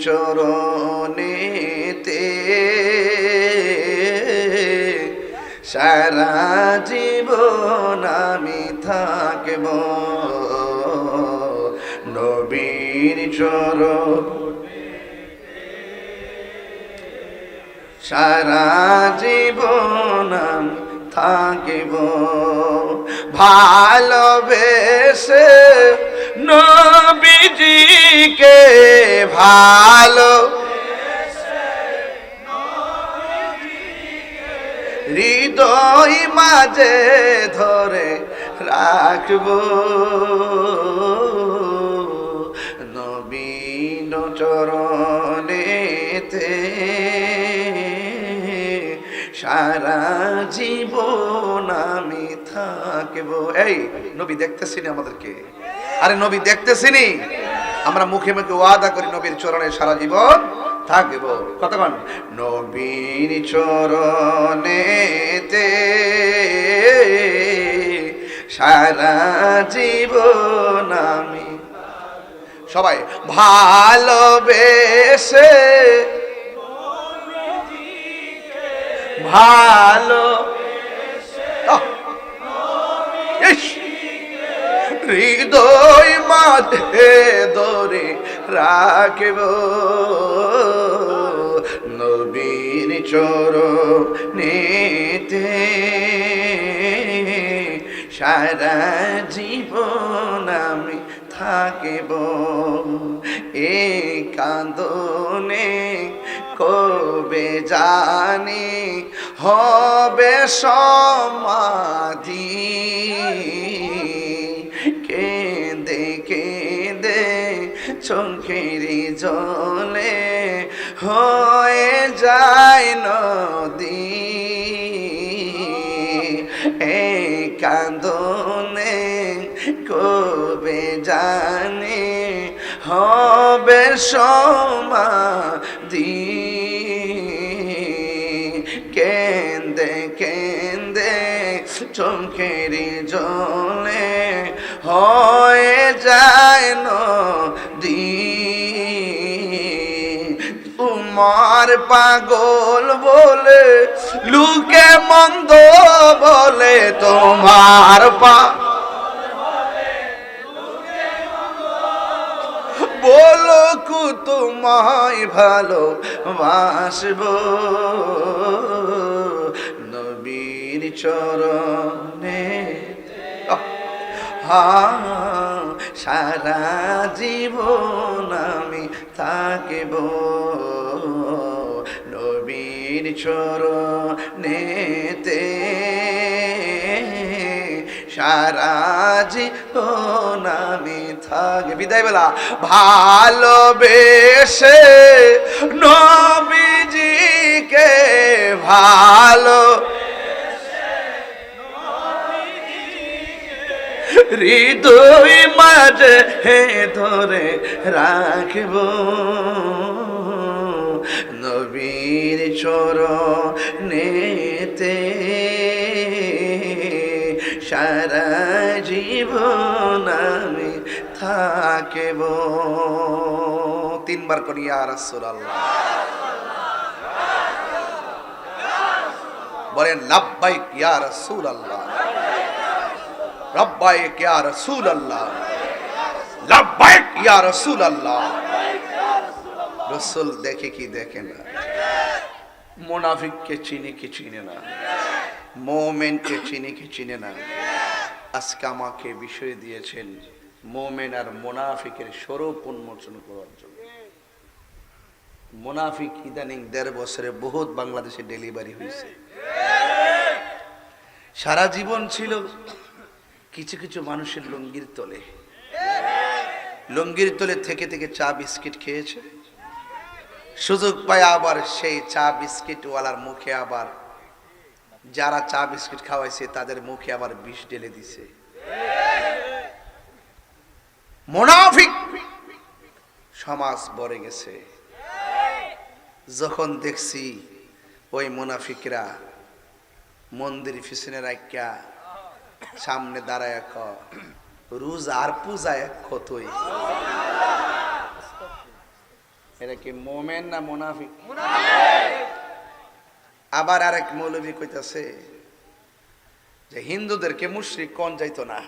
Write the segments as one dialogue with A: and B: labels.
A: চরণেতে সারা জীবন আমি থাকব, নবীর চরণ সারা জীবন আমি থাকিব, ভালোবেসে নবীজিকে ভালো হৃদয় মাঝে ধরে রাখব, নবীন চরণেতে সারা জীবন আমি থাকব। এই নবী দেখতেছিনি আমাদেরকে? আরে নবী দেখতেছিনি? আমরা মুখে মুখে ওয়াদা করি নবীর চরণে সারা জীবন থাকব। কতক্ষণ? নবীর চরণেতে সারা জীবন আমি, সবাই ভালোবেসে ভালো হৃদয় মাঝে ধরে রাখব, নবীর চরণেতে সারা জীবন আমি থাকিব, এই কান্দনে কবে জানি হবে সমাধি, কেঁদে কেঁদে চোখের জলে হয়ে যায় নদী, এই কান্দনে কবে জানি হবে সমাধি, কেঁদে কেঁদে চোখের জলে হয়ে যায় নদী, তোমার পাগল বলে লোকে মন্দ বলে, তোমার বলো কু তোমায় ভালো বাসব, নবীর চরণে সারা জীবন আমি থাকিব, নবীর চরণেতে সারা জীবন আমি থাকি। বিদায় বেলা ভালোবেসে নবীজিকে ভালো হৃদয় মাঝে ধরে রাখব, নবীর চরণেতে সারা জীবন আমি থাকিব। তিনবার করি ইয়া রাসূলুল্লাহ, বলেন লাব্বাইক ইয়া রাসূলুল্লাহ, লাব্বাইক ইয়া রাসূলুল্লাহ, লাব্বাইক ইয়া রাসূলুল্লাহ। রাসূল দেখে কি দেখে না? মুনাফিককে চিনে কি চিনে না? মুমিনকে চিনে কি চিনে না? আজকে আমাকে বিষয় দিয়েছেন মুমিন আর মুনাফিকের স্বরূপ উন্মোচন করার জন্য। মুনাফিক ইদানিং 1.5 বছরে বহুত বাংলাদেশে ডেলিভারি হয়েছে। সারা জীবন ছিল কিছু কিছু মানুষের লুঙ্গির তলে, লুঙ্গির তলে থেকে থেকে চা বিস্কিট খেয়েছে, সুযোগ পায় আবার সেই চা বিস্কিট ওয়ালার মুখে আবার যারা চা বিস্কিট খাওয়াইছে তাদের মুখে আবার বিষ ঢেলে দিছে। মুনাফিক সমাজ ভরে গেছে। যখন দেখছি ওই মুনাফিকরা মন্দির পিছনে রাখিয়া সামনে দাঁড়ায় রোজ আর পূজায় কতই, এটা এরা কি মোমেন না মুনাফিক? আবার আরেক মৌলবী কইতাছে যে হিন্দুদেরকে মুশরিক কোন যাইতো না।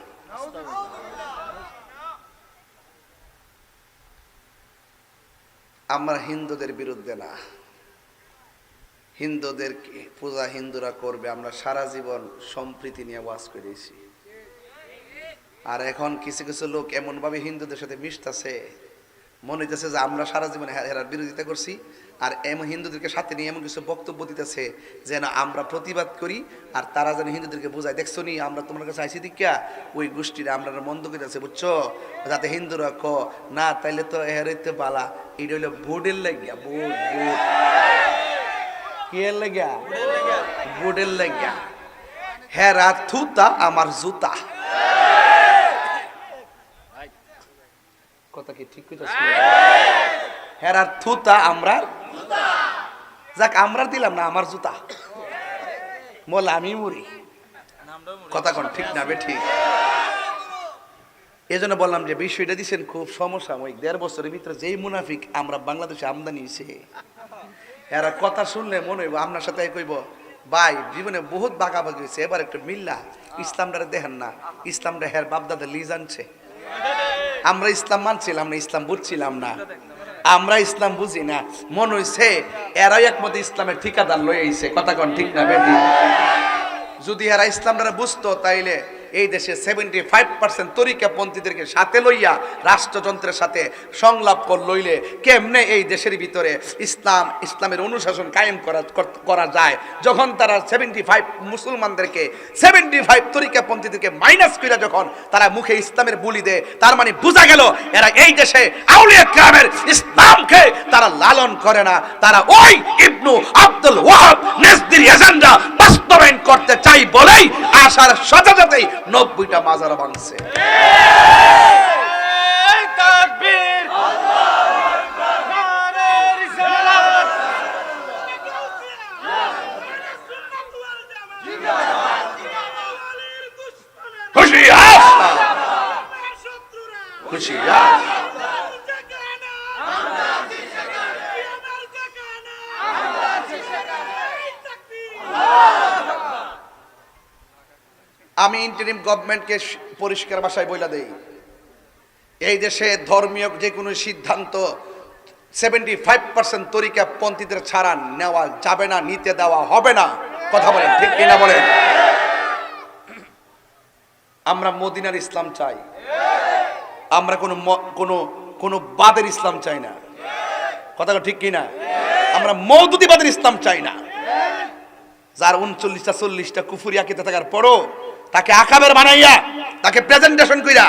A: আমরা হিন্দুদের বিরুদ্ধে না, হিন্দুদের পূজা হিন্দুরা করবে, আমরা সারা জীবন সম্প্রীতি নিয়ে ওয়াজ করেছি। আর এখন কিছু কিছু লোক এমন ভাবে হিন্দুদের সাথে মিশতেছে, মনে হইতেছে যে আমরা সারা জীবন এরার বিরোধিতা করছি, আর এমন হিন্দুদেরকে সাথে নিয়ে এমন কিছু বক্তব্য দিতেছে যেন আমরা প্রতিবাদ করি, আর তারা যেন হিন্দুদেরকে বোঝায়, দেখছো নি আমরা তোমার কাছে আইসি দিকা ওই গোষ্ঠীরা আমরা মন্দ করেছে, বুঝছো, যাতে হিন্দুরা ক না তাইলে তো এর বালা। এটা হইলো ভোটের লাগিয়া, ভোট ভোট কি এর লাগিয়া, ভোটের লাগিয়া। হেরা থুতা আমার জুতা, কথা কি ঠিক কইতাছি? হেরার থুতা আমরা, যাক আমরা দিলাম না আমার জুতা, বল আমি মুড়ি, কথা কোন ঠিক না বে ঠিক? এই জন্য বললাম যে বিষয়টা দিচ্ছেন খুব সমসাময়িক। 1.5 বছরের ভিতরে যেই মুনাফিক আমরা বাংলাদেশে আমদানি হয়েছে, এরা কথা শুনলে মনে হইব আপনার সাথে কইব ভাই জীবনে বহুত বাগাবাগি হয়েছে, এবার একটু মিল্লা ইসলামটা দেখেন না, ইসলামটা হের বাপদাদা লিজ আনছে। আমরা ইসলাম মানছিলাম না, ইসলাম বুঝছিলাম না, আমরা ইসলাম বুঝি না, মন হইছে এরাই একমত ইসলামের ঠিকাদার লয়ে আইছে, কথা কোন ঠিক না বেটি? যদি এরা ইসলামটা বুঝতো তাইলে এই দেশে 75% তরিকাপন্থীদেরকে সাথে লইয়া রাষ্ট্রযন্ত্রের সাথে সংলাপ লইলে কেমনে এই দেশের ভিতরে ইসলামের অনুশাসন কায়েম করা যায়, যখন তারা 75 মুসলমানদেরকে 75 তরিকাপন্থীদেরকে মাইনাস করে যখন তারা মুখে ইসলামের বুলি দেয়, তার মানে বোঝা গেল এরা এই দেশে আউলিয়া কেরামের ইসলামকে তারা লালন করে না, তারা ওই ইবনু আব্দুল ওয়াহাব নেজদির এজেন্ডা বাস্তবায়ন করতে চাই বলেই আসার সাথে সাথেই 90টা মাজার ভাঙছে। আমি ইন্টারিম গভর্নমেন্টকে পরিষ্কার ভাষায় বইলা দেই, এই দেশে ধর্মীয় যে কোনো সিদ্ধান্ত 75% তরিকাপন্থীদের ছাড়া নেওয়া যাবে না, নিতে দেওয়া হবে না, কথা বলেন ঠিক কিনা বলেন? আমরা মদিনার ইসলাম চাই, আমরা কোনো বাদের ইসলাম চাই না, কথা ঠিক কিনা? আমরা মওদুদিবাদের ইসলাম চাই না, যার 39টা 40টা কুফরি আকীদা থাকার পরও তাকে আকাবের বানাইয়া তাকে প্রেজেন্টেশন কইরা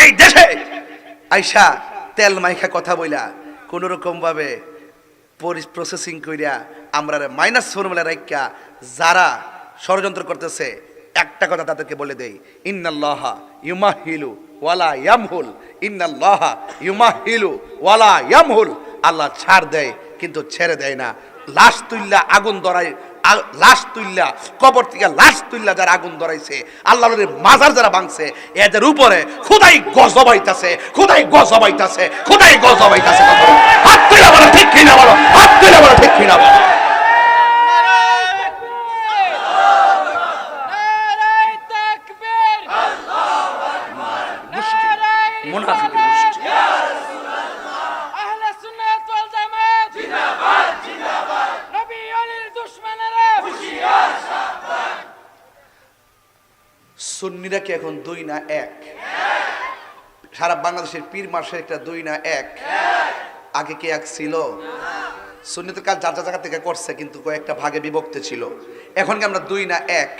A: এই দেশে আইসা তেল মাইখা কথা বইলা কোন রকম ভাবে প্রসেসিং কইরা আমরা মাইনাস ফর্মুলা রাইখা যারা ষড়যন্ত্র করতেছে, একটা কথা তাদেরকে বলে দেই, ইন্নাল্লাহা ইউমাহিলু ওয়ালা ইয়ামহুল, ইন্নাল্লাহা ইউমাহিলু ওয়ালা ইয়ামহুল। আল্লাহ ছাড় দেয় কিন্তু ছেড়ে দেয় না। লাশ তুইল্লা আগুন ধরায়, লাশ তুইল্লা কবর থেকে লাশ তুইল্লা যারা আগুন ধরাইছে, আল্লাহর মাজার যারা ভাঙছে, এদের উপরে খোদাই গজব হইতাছে, খোদাই গজব হইতাছে, খোদাই গজব হইতাছে। হাত তুইলা বলো ঠিক কিনা বলো, হাত তুইলা বলো ঠিক কিনা বলো। সুন্নিরা কি এখন 2 না 1? সারা বাংলাদেশের পীর মার্শাল একটা 2 না 1? আগে কি 1 ছিল? সুন্নিদের কাজ যার জায়গা থেকে করছে কিন্তু কয়েকটা ভাগে বিভক্ত ছিল। এখন কি আমরা 2 না 1?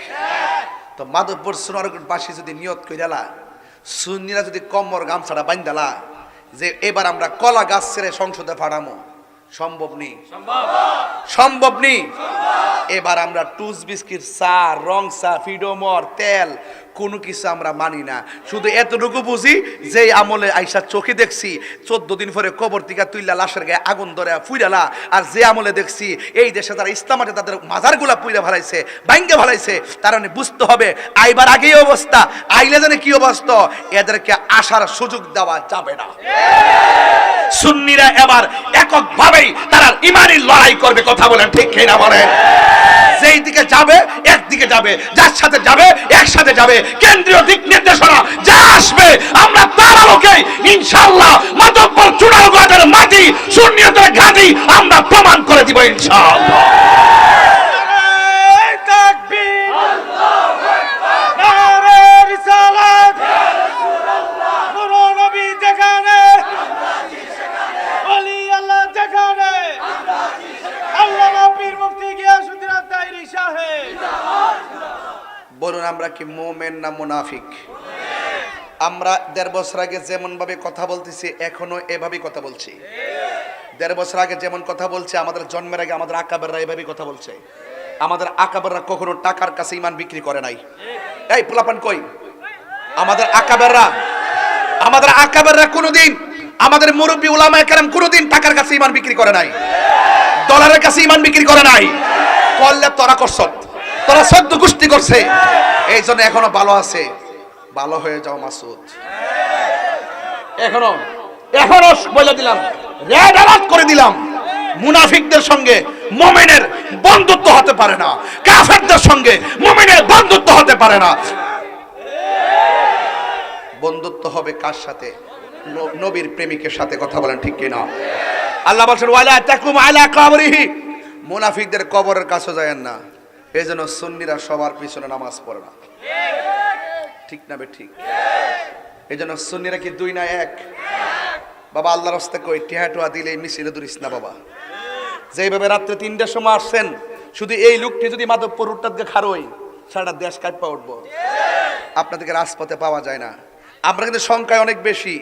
A: তো মাধবপুর সোনারগঞ্জবাসী যদি নিয়ত কইরালা, সুন্নিরা যদি কম্বর গামছাটা বাইন্দালা যে এবার আমরা কলা গাছ ছেড়ে সংসদে ফাড়ামো, সম্ভব নেই, সম্ভব নেই। এবার আমরা টুস বিস্কিট, চা, রং চা, ফিডোমর, তেল কোনো কিছু আমরা মানি না। শুধু এতটুকু বুঝি যে আমলে আইসা চোখে দেখছি 14 দিন পরে কবর থেকে তুইলা লাশের গায়ে আগুন ধরে ফুইরালা, আর যে আমলে দেখছি এই দেশে যারা ইসলাম আছে তাদের মাজারগুলা পুইরা ফেলাইছে, ভাঙ্গে ফেলাইছে, তার মানে বুঝতে হবে আইবার আগেই অবস্থা, আইলে জানে কি অবস্থা, এদেরকে আসার সুযোগ দেওয়া যাবে না। সুন্নিরা এবার এককভাবেই তারা ইমানি লড়াই করবে। কথা বলেন ঠিক কিনা বলেন? যেই দিকে যাবে একদিকে যাবে, যার সাথে যাবে একসাথে যাবে। কেন্দ্রীয় দিক নির্দেশনা যা আসবে আমরা তার আলোকে ইনশাআল্লাহ মাতব্বর চূড়াগড়ের মাটি সুন্নিয়তের ঘাঁটি আমরা প্রমাণ করে দিব ইনশাআল্লাহ। বলুন আমরা কি মুমিন না মুনাফিক? আমরা 1.5 বছর আগে যেমন ভাবে কথা বলতেছি এখনো এভাবেই কথা বলছি। 1.5 বছর আগে যেমন কথা বলছি, আমাদের জন্মের আগে আমাদের আকাবেররা এভাবেই কথা বলছে। আমাদের আকাবেররা কখনো টাকার কাছে ঈমান বিক্রি করে নাই। এই পোলাপান কই? আমাদের আকাবেররা কোনোদিন, আমাদের মুরব্বী উলামায়ে কেরাম কোনোদিন টাকার কাছে ঈমান বিক্রি করে নাই, ডলারের কাছে ঈমান বিক্রি করে নাই। করলে তোরা করছত, তোরা সদ্য গোষ্ঠী করছে, এই জন্য এখনো ভালো আছে। ভালো হয়ে যাও মাসুদ। এখনো বলে দিলাম, রেড অ্যালার্ট করে দিলাম, মুনাফিকদের সঙ্গে মুমিনের বন্ধুত্ব হতে পারে না, কাফেরদের সঙ্গে মুমিনের বন্ধুত্ব হতে পারে না। বন্ধুত্ব হবে কার সাথে? নবীর প্রেমিকের সাথে। কথা বলেন ঠিক কিনা? আল্লাহ বলেন ওয়ালা তাকুম আলা কবরিহি, মুনাফিকদের কবরের কাছে যায়েন না। এই জন্য সুন্নিরা সবার পিছনে নামাজ পড়ে না। ঠিক না বে ঠিক? এই জন্য সুন্নিরা কি 2 না 1? বাবা আল্লাহর রাস্তে কই টিহাটুয়া দিলে মিছিলে দূরিস না বাবা। যেইভাবে রাত্রে 3টার সময় আসছেন, শুধু এই লোকটি যদি মাধবপুর রুটটা দিয়ে খারোই, সারা দেশ কাঁপা উঠবো। আপনাদেরকে রাজপথে পাওয়া যায় না। আমরা কিন্তু সংখ্যায় অনেক বেশি,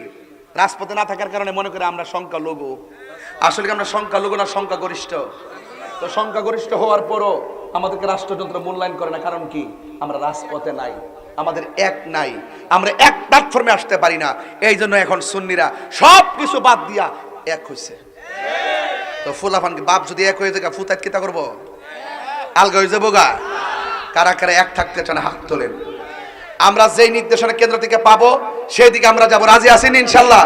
A: রাজপথে না থাকার কারণে মনে করি আমরা সংখ্যা লঘু। আসলে কি আমরা সংখ্যা লঘু না সংখ্যা গরিষ্ঠ? তো সংখ্যা গরিষ্ঠ হওয়ার পরও আমাদেরকে রাষ্ট্রযন্ত্র মূল্যায়ন করে না। কারণ কি? আমরা রাজপথে নাই, আমাদের এক নাই, আমরা এক প্ল্যাটফর্মে আসতে পারি না। এই জন্য এখন সুন্নিরা সব কিছু বাদ দিয়া এক হয়েছে। তো ফুলাফান কি বাপ যদি এক হয়ে যায় ফুতাত কিতা করবো? আলগা হয়ে যাবো গা। কারা কারা এক থাকতে চান হাত তোলেন। আমরা যেই নির্দেশনা কেন্দ্র থেকে পাবো সেই দিকে আমরা যাবো। রাজি আছেন ইনশাল্লাহ?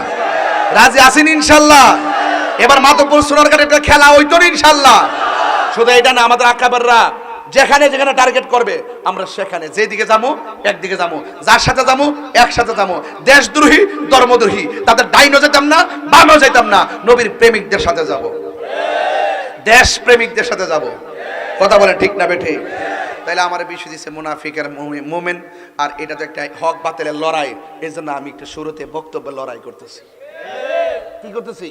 A: রাজি আছেন ইনশাল্লাহ? এবার মাধবপুর সোনারঘাটে একটা খেলা হইতো ইনশাল্লাহ। শুধু এটা না, আমাদের আকাবেররা যেখানে যেখানে টার্গেট করবে আমরা সেখানে যেদিকে যাবো একদিকে যাবো, যার সাথে যাবো একসাথে যাবো। দেশদ্রোহী ধর্মদ্রোহী তাদের ডাইনও যেতাম না, বামও যেতাম না, নবীর প্রেমিকদের সাথে যাব, দেশ প্রেমিকদের সাথে যাব। কথা বলে ঠিক না বেঠে? তাইলে আমার বিষয় দিচ্ছে মুনাফিকের মুমিন, আর এটা তো একটা হক বাতিলের লড়াই। এই জন্য আমি একটু শুরুতে বক্তব্য লড়াই করতেছি। কি করতেছি?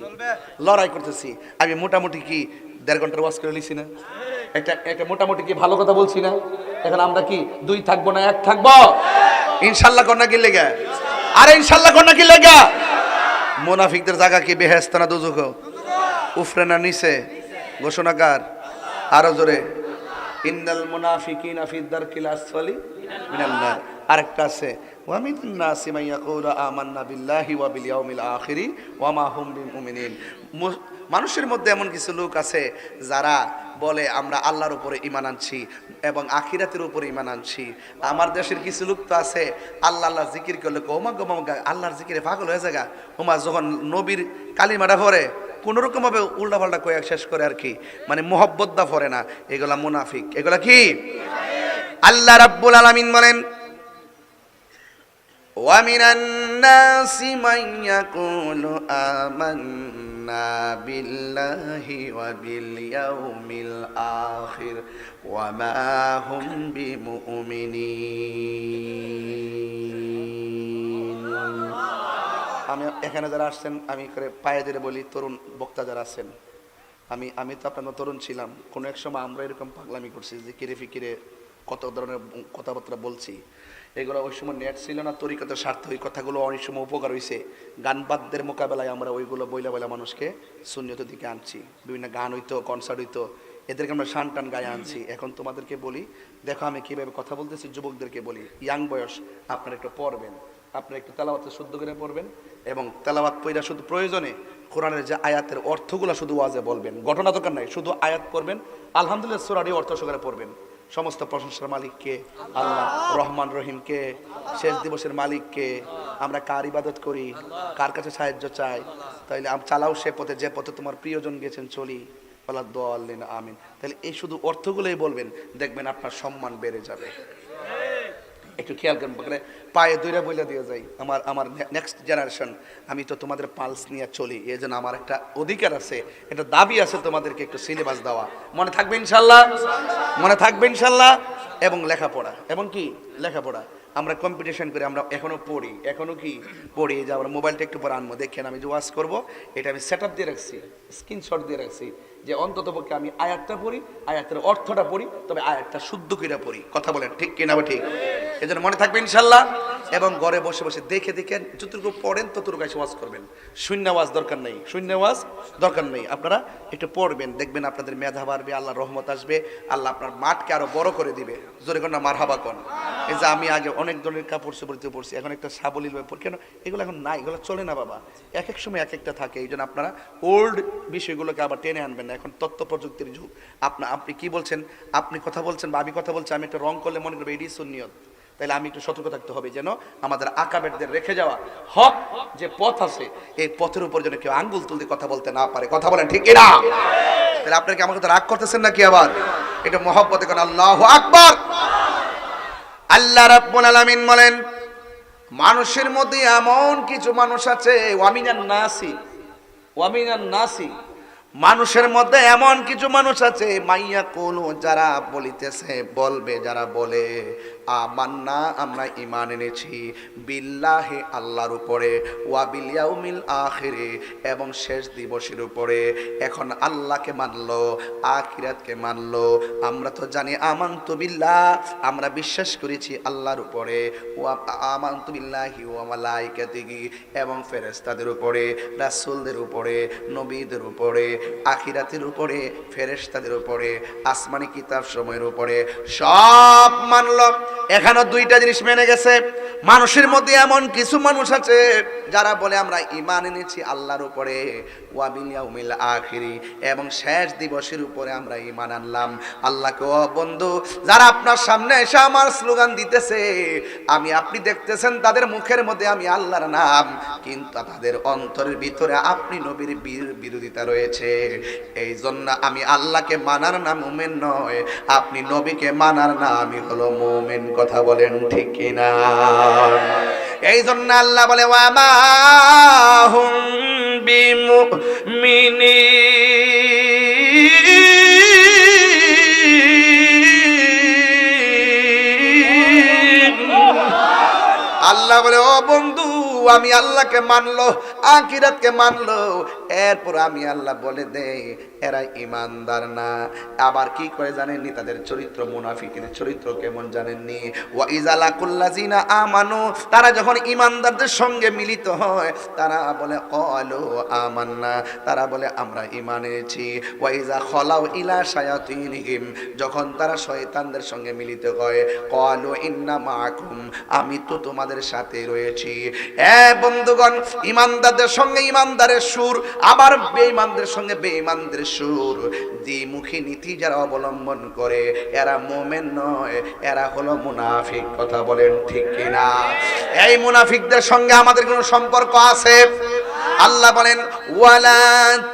A: লড়াই করতেছি। আমি মোটামুটি কি 1.5 ঘন্টার ওয়াজ করে লিছি না? একটা মোটামুটি কি ভালো কথা বলছি না? এখন আমরা কি 2 থাকবো না 1 থাকবো? ইনশাল্লাহ কন্যা কি লেগা? আরে ইনশাল্লাহ কন্যা কি লেগা? মুনাফিকদের জায়গা কি বেহেশত না দুজক? উফরে না নিচে? ঘোষণাকার আরো জোরে, ইন্নাল মুনাফিকিনা ফি দারকিল আসফালি মিনান নার। আরেকটা আছে ওয়া মিনান নাসি মান ইয়াকুলু আমান্না বিল্লাহি ওয়া বিল ইয়াউমিল আখিরি ওয়া মা হুম বিমুমিনিন। মানুষের মধ্যে এমন কিছু লোক আছে যারা বলে আমরা আল্লাহর উপরে ঈমান আনছি এবং আখিরাতের উপরে ঈমান আনছি। আমার দেশের কিছু লোক তো আছে আল্লাহ আল্লাহ জিকির করলে ওমা গো মামা আল্লাহর জিকিরে পাগল হয়ে যায়। ওমা যখন নবীর কালিমাটা পড়ে কোনোরকম ভাবে উল্টাপাল্টা কয়ে শেষ করে আর কি, মানে মোহব্বত দা পড়ে না। এগুলা মুনাফিক। এগুলা কি? আল্লাহ রাব্বুল আলামিন বলেন ওয়া মিনান নাসি মান ইয়াকুলু আমান্না বিল্লাহি ওয়া বিল ইয়াউমিল আখির ওয়া মা হুম বিমুমিনিন। আমি এখানে যারা আসছেন আমি করে পায়ে ধরে বলি, তরুণ বক্তা যারা আছেন, আমি তো আপনার তরুণ ছিলাম, কোনো এক সময় আমরা এরকম পাগলামি করছি যে কিরে ফিকিরে কত ধরনের কথাবার্তা বলছি। এগুলো ওই সময় নেট ছিল না, তরিকতের স্বার্থে ওই কথাগুলো অনেক সময় উপকার হয়েছে। গান বাদ্যের মোকাবেলায় আমরা ওইগুলো বইলা মানুষকে সুন্নিয়তের দিকে আনছি। বিভিন্ন গান হইতো, কনসার্ট হইতো, এদেরকে আমরা শান টান গায়ে আনছি। এখন তোমাদেরকে বলি, দেখো আমি কীভাবে কথা বলতেছি, যুবকদেরকে বলি, ইয়াং বয়স আপনারা একটু পড়বেন, আপনারা একটু তেলাওয়াতে শুদ্ধ করে পড়বেন এবং তেলাওয়াত পড়া শুধু প্রয়োজনে কোরআনের যে আয়াতের অর্থগুলো শুধু ওয়াজে বলবেন, ঘটনা দরকার নাই, শুধু আয়াত পড়বেন। আলহামদুলিল্লাহ সূরারই অর্থ সহকারে পড়বেন। সমস্ত প্রশংসার মালিক কে? আল্লাহ। রহমান রহিম কে? শেষ দিবসের মালিক কে? আমরা কার ইবাদত করি? কার কাছে সাহায্য চাই? তাইলে চালাও সে পথে যে পথে তোমার প্রিয়জন গেছেন চলি, বলা দোয়াল্লিন আমিন। তাহলে এই শুধু অর্থগুলোই বলবেন, দেখবেন আপনার সম্মান বেড়ে যাবে। একটু খেয়াল করবেন, পায়ে দইরা বইলা দিয়ে যাই, আমার নেক্সট জেনারেশন, আমি তো তোমাদের পালস নিয়ে চলি, এই জন্য আমার একটা অধিকার আছে, একটা দাবি আছে তোমাদেরকে একটু সিলেবাস দেওয়া। মনে থাকবে ইনশাল্লাহ? মনে থাকবে ইনশাল্লাহ? এবং লেখাপড়া, এবং কি লেখাপড়া আমরা কম্পিটিশন করে আমরা এখনো পড়ি, এখনো কি পড়ি। যে আমরা মোবাইলটা একটু পরে আনবো, দেখেন আমি যে ওয়াজ করবো এটা আমি সেট আপ দিয়ে রাখছি, স্ক্রিনশট দিয়ে রাখছি, যে অন্তত পক্ষে আমি আয়াতটা পড়ি, আয়াতের অর্থটা পড়ি, তবে আয়াতটা শুদ্ধ করে পড়ি। কথা বলেন ঠিক কিনা? ঠিক। এই জন্য মনে থাকবে ইনশাল্লাহ। এবং ঘরে বসে বসে দেখে দেখেন, যতটুকু পড়েন ততটুকু এসে ওয়াজ করবেন। শূন্য ওয়াজ দরকার নেই, শূন্য ওয়াজ দরকার নেই। আপনারা একটু পড়বেন, দেখবেন আপনাদের মেধা বাড়বে, আল্লাহর রহমত আসবে, আল্লাহ আপনার মাঠকে আরো বড় করে দিবে। জোরে কোন না মারহাবা কোন। এই যে আমি আগে অনেক ধরনের কাপড় চোপড়িতে পড়ছি, এখন একটা সাবলীল ব্যাপার, কেন এগুলো এখন নাই, এগুলো চলে না বাবা, এক এক সময় এক একটা থাকে। এই জন্য আপনারা ওল্ড বিষয়গুলোকে আবার টেনে আনবেন না। এখন তথ্য প্রযুক্তির যুগ। আপনি কি বলছেন, আপনি কথা বলছেন বা আমি কথা বলছি, আমি একটা রং করলে মনে করবো এটি সুন্নিয়ত, তাহলে আমি একটু সতর্ক থাকতে হবে যেন আমাদের আকাবেরদের রেখে যাওয়া হক যে পথ আছে, এই পথের উপর যেন কেউ আঙ্গুল তুলতে কথা বলতে না পারে। কথা বলেন ঠিক কিনা? তাহলে আপনারা কি আমার কথা রাগ করতেছেন নাকি? আবার এটা মহব্বতে কোন আল্লাহু আকবার। আল্লাহ রাব্বুল আলামিন বলেন, মানুষের মধ্যে এমন কিছু মানুষ আছে, ওয়ামিনান নাসি, মানুষের মধ্যে এমন কিছু মানুষ আছে, মাইয়া কোলু, যারা বলিতেছে, বলবে, যারা বলে আমান্না, আমরা ঈমান এনেছি, বিল্লাহি, আল্লাহর উপরে, ওয়া বিল ইয়াউমিল আখিরে, এবং শেষ দিবসের উপরে। এখন আল্লাহকে মানলো, আখিরাতকে মানলো। আমরা তো জানি আমানতু বিল্লাহ, আমরা বিশ্বাস করেছি আল্লাহর উপরে, ওয়া আমানতু বিল্লাহি ওয়া মালাইকাতিহি, এবং ফেরেশতাদের উপরে, রাসূলদের উপরে, নবীদের উপরে, আখিরাতের উপরে, ফেরেশতাদের উপরে, আসমানি কিতাব সময়ের উপরে, সব মানলো। এখানে দুইটা জিনিস মেনে গেছে। মানুষের মধ্যে এমন কিছু মানুষ আছে যারা বলে আমরা ঈমান এনেছি আল্লাহর উপরে, ওয়া বিল ইয়াউমিল আখিরি, এবং শেষ দিবসের উপরে আমরা ঈমান আনলাম। আল্লাহকে, ও বন্ধু, যারা আপনার সামনে এসে আমার স্লোগান দিতেছে, আপনি দেখতেছেন তাদের মুখের মধ্যে আমি আল্লাহর নাম, কিন্তু তাদের অন্তরের ভিতরে আপনি নবীর বিরোধিতা রয়েছে। এই জন্য আমি আল্লাহকে মানার নাম মুমিন নয়, আপনি নবীকে মানার নামই হলো মুমিন। কথা বলেন ঠিক কিনা? এই জন্য আল্লাহ বলে, ওয়া মা হুম বিমুমিনিন। আল্লাহ বলে, ও বন্ধু, আমি আল্লাহকে মানলো, আখিরাতকে মানলো, এরপর আমি আল্লাহ বলে দেই এরা ইমানদার না। আবার কি করে জানেননি? তাদের চরিত্র, মুনাফিকের চরিত্র কেমন জানেননি? ওয়া ইযা লাকুল্লাযিনা আমানু, তারা যখন ইমানদারদের সঙ্গে মিলিত হয়, তারা বলে ক্বালু আমান্না, তারা বলে আমরা ঈমান এনেছি। ওয়া ইযা খালাউ ইলা শায়াতিনহিম, যখন তারা শয়তানদের সঙ্গে মিলিত হয়, ক্বালু ইন্না মাআকুম, আমি তো তোমাদের সাথে রয়েছি। বন্ধুগণ, ইমানদারদের সঙ্গে ইমানদারের সুর, আবার বেঈমানদের সঙ্গে বেঈমানদের সুর, দ্বিমুখী নীতি যারা অবলম্বন করে, এরা মুমিন নয়, এরা হলো মুনাফিক। কথা বলেন ঠিক কিনা? এই মুনাফিকদের সঙ্গে আমাদের কোনো সম্পর্ক আছে? আল্লাহ বলেন, ওয়ালা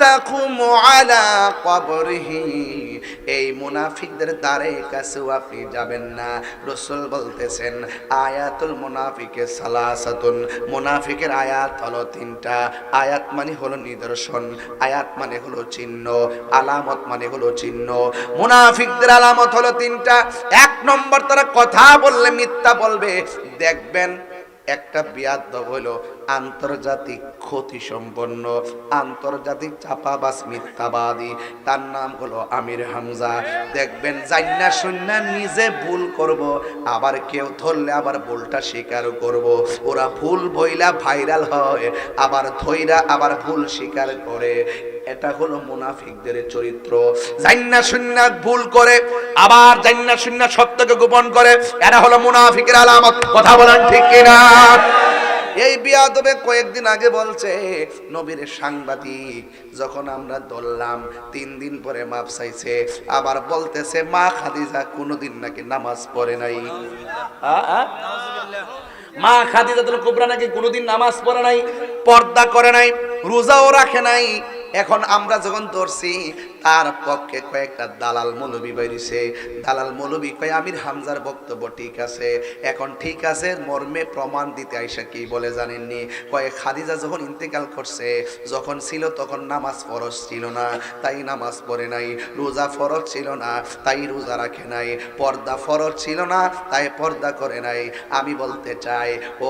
A: তাকুমু আলা কবরিহি, এই মুনাফিকদের দ্বারে কাছেও আপনি যাবেন না। রাসূল বলতেছেন, আয়াতুল মুনাফিকে সালাসাতুন, মুনাফিকের আয়াত হলো তিনটা। আয়াত মানে হলো নিদর্শন, আয়াত মানে হলো চিহ্ন, আলামত মানে হলো চিহ্ন। মুনাফিকদের আলামত হলো তিনটা। এক নম্বর, তারা কথা বললে মিথ্যা বলবে। দেখবেন একটা বিয়াদব হলো আন্তর্জাতিক ক্ষতি সম্পন্ন, আন্তর্জাতিক চাপাবাজ, মিথ্যাবাদী, তার নাম হলো আমির হামজা। দেখবেন জান্না শুন্না নিজে ভুল করব, আবার কেউ ধরলে আবার ভুলটা স্বীকার করব। ওরা ভুল বইলা ভাইরাল হয়, আবার ধইরা আবার ভুল স্বীকার করে। এটা হলো মুনাফিকদের চরিত্র। জান্না শুন্না ভুল করে, আবার জান্না শুন্না সত্যকে গোপন করে, এরা হলো মুনাফিকের আলামত। কথা বলেন ঠিক কিনা? এই বিয়াদবে কয়েকদিন আগে বলছে নবীর সাংবাদিক যখন আমরা ধরলাম 3 দিন পরে মাপ চাইছে, আবার বলতেছে মা খাদিজা কোনোদিন নাকি নামাজ পড়ে নাই। মা খাদিজাতুল কুবরা নাকি কোনোদিন নামাজ পড়ে নাই, পর্দা করে নাই, রোজাও রাখে নাই। এখন আমরা যখন ধরছি তার পক্ষে কয়েকটা দালাল মৌলবী বেরিয়েছে। দালাল মৌলবী কয় আমির হামজার বক্তব্য ঠিক আছে। এখন ঠিক আছে মর্মে প্রমাণ দিতে আইসা কি বলে জানেননি? কয় খাদিজা যখন ইন্তেকাল করছে, যখন ছিল তখন নামাজ ফরজ ছিল না, তাই নামাজ পড়ে নাই। রোজা ফরজ ছিল না, তাই রোজা রাখে নাই। পর্দা ফরজ ছিল না, তাই পর্দা করে নাই। আমি বলতে চাই ও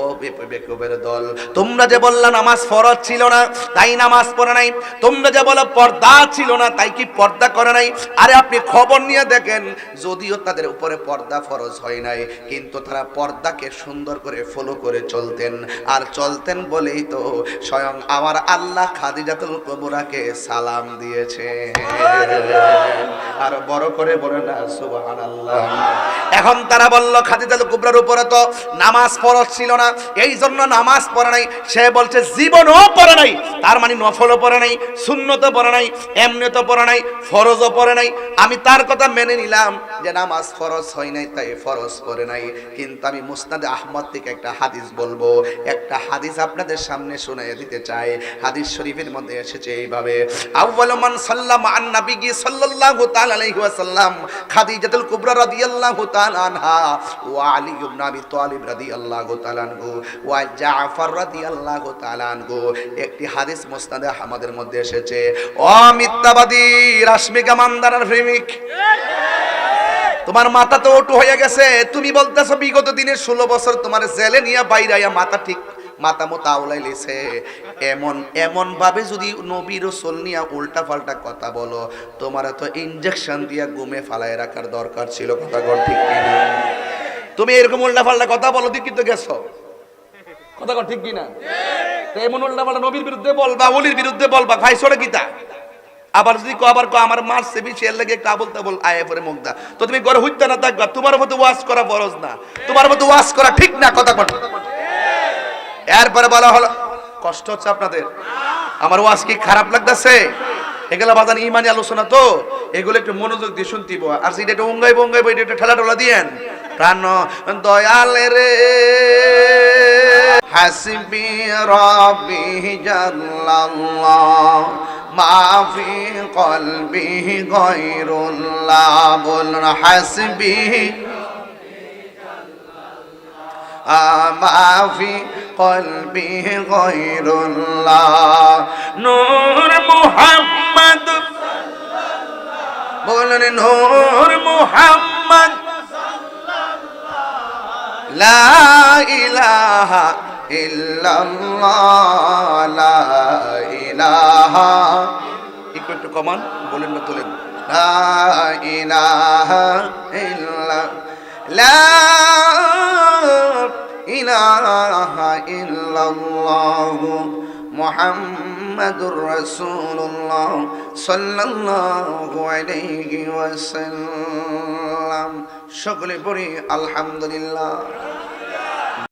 A: বেকুবের দল, তোমরা যে বললা নামাজ ফরজ ছিল না তাই নামাজ পড়ে নাই, তোমরা যে বলো পর্দা ছিল না তাই কি পর্দা করে নাই? আরে আপনি খবর নিয়ে দেখেন, যদিও তাদের উপরে পর্দা ফরজ হয় নাই, কিন্তু তারা পর্দাকে সুন্দর করে ফলো করে চলতেন। আর চলতেন বলেই তো স্বয়ং আমার আল্লাহ খাদিজাতুল কুবরাকে সালাম দিয়েছে। আর বড় করে বলে না সুবহানাল্লাহ। এখন তারা বলল খাদিজাতুল কুবরার উপরে তো নামাজ ফরজ ছিল না, এই জন্য নামাজ পড়ে নাই। সে বলছে জীবনও পড়ে নাই, তার মানে নফলও পড়ে নাই, সুন্নতও পড়ে নাই, এমনিতেও পড়ে নাই, ফরজও পড়ে নাই। আমি তার কথা মেনে নিলাম যে নামাজ ফরজ হয় নাই তাই ফরজ পড়ে নাই। কিন্তু আমি মুসনাদে আহমদ থেকে একটা হাদিস বলবো, একটা হাদিস আপনাদের সামনে শোনায় দিতে চাই। হাদিস শরীফের মধ্যে এসেছে এইভাবে, আউয়ালু মান সাল্লামা আন নবী সাল্লাল্লাহু তাআলা আলাইহি ওয়াসাল্লাম খাদিজাতুল কুবরা রাদিয়াল্লাহু তাআলা আনহা ওয়া আলী ইবনে আবি তালিব রাদিয়াল্লাহু তাআলা আনহু ওয়া জাফর রাদিয়াল্লাহু তাআলা আনহু। একটি হাদিস মুসনাদে আহমদের মধ্যে এসেছে। ও মিথ্যাবাদী রাশমিকা মান্দারার প্রেমিক, তোমার মাথা তো ওটু হয়ে গেছে। তুমি বলতেছো বিগত দিনের 16 বছর তোমার জেলে নিয়ে বাইরে আয়া মাথা ঠিক মাথা মতো আউলাই লেছে। এমন ভাবে যদি নবী রাসূল নিয়ে উল্টা পাল্টা কথা বলো, তোমার তো ইনজেকশন দিয়া গুমে ফালায় রাখার দরকার ছিল। কথা কর ঠিক কিনা? তুমি এরকম উল্টা পাল্টা কথা বলো দিক কিন্তু গেছো। কথা কর ঠিক কিনা? তো এমন উল্টা পাল্টা নবীর বিরুদ্ধে বলবা, ওলির বিরুদ্ধে বলবা, ভাই সরে গীতা। আবার যদি আমার মারছে বেশি এর লাগে কাবুল তাবুল আয়ে পরে মুগদা, তো তুমি ঘরে হইতে না থাকবা। তোমার মতো ওয়াজ করা ফরজ না, তোমার মতো ওয়াজ করা ঠিক না। কথা কর। এরপরে বলা হলো কষ্ট হচ্ছে আপনাদের? আমার ওয়াজ কি খারাপ লাগতেছে? এগুলা বাজান ইমানি আলোচনা তো, এগুলো একটু মনোযোগ দিয়ে শুনতিব। আর যেটা একটু উঙ্গাই বঙ্গাই বই একটু ঠেলা টোলা দিয়েন। প্রাণ দয়াল রে হাসবি রাব্বি জাল্লাল্লাহ মাফি কলবি গায়রুল্লাহ। বলুন হাসবি মাফি কলবি গায়রুল্লাহ। নূর মুহাম্মদ, বলুন নূর মুহাম্মদ, লা ইলাহা ইল্লাল্লাহ, লা ইলাহা। একটু কমান বলেন না, তোলেন। লা ইলাহা ইল্লাল্লাহ, লা ইলাহা ইল্লাল্লাহ মুহাম্মাদুর রাসূলুল্লাহ সাল্লাল্লাহু আলাইহি ওয়াসাল্লাম। সকলে পড়ি আলহামদুলিল্লাহ।